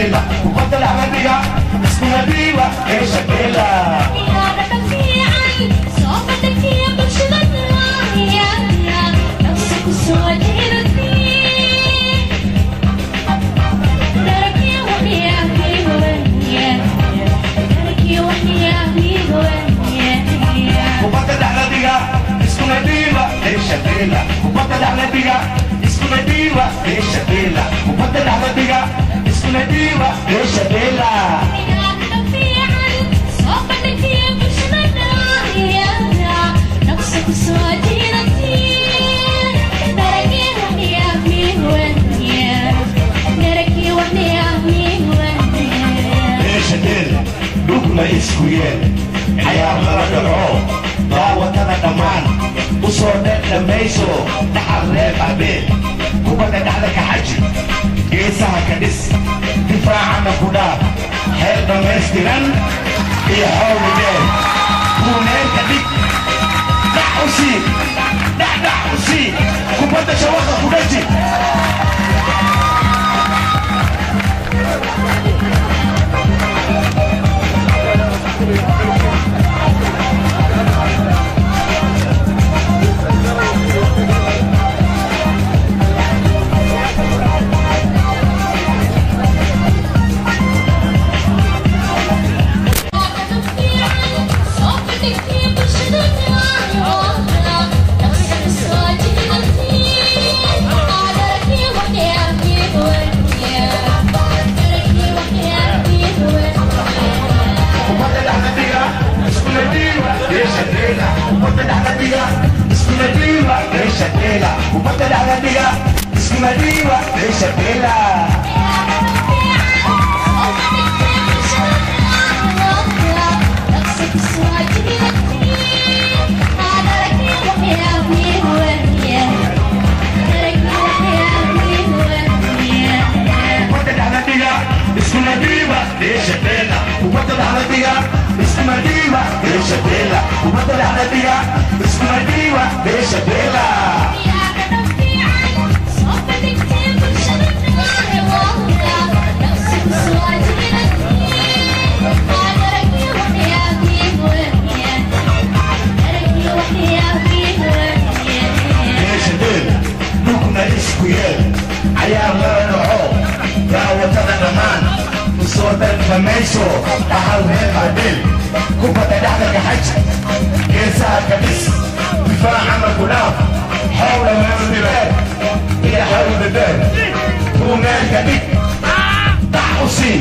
Shakila, وبطل عملية اسمها ديوة يا شاكيلا. وبطل عملية اسمها ديوة يا شاكيلا، وبطل عملية اسمها ديوة يا شاكيلا، وبطل عملية اسمها ديوة يا شاكيلا. Dugna isku yeel cayaar lala dhaco daawatada dhammaan u soo dhedhamayso dhaxal reeb habeen kubadda dhacda ka xaji geesaha ka dhis difaacana ku dhaaf xeel dhammaystiran iyo xawli dheer kuuneerka dhig dhac u sii dhacdhac u sii kubadda shawaqa ku dhaji. وبطل على بيها اسمها ديوة يا شاكيلا. وبطل على بيها اسمها ديوة يا شاكيلا، وبطل على بيها اسمها ديوة يا شاكيلا، وبطل على بيها اسمها ديوة يا شاكيلا. isku yeel cayaar lala dhaco daawatada dhammaan u soo dhadhamayso dhaxal reer habeen kubadda dhexda ka xaj geesaha ka dhis difaacana ku dhaaf xawla meeldibeed iyo xawla bebeed kuumeelka dhig dhax u sii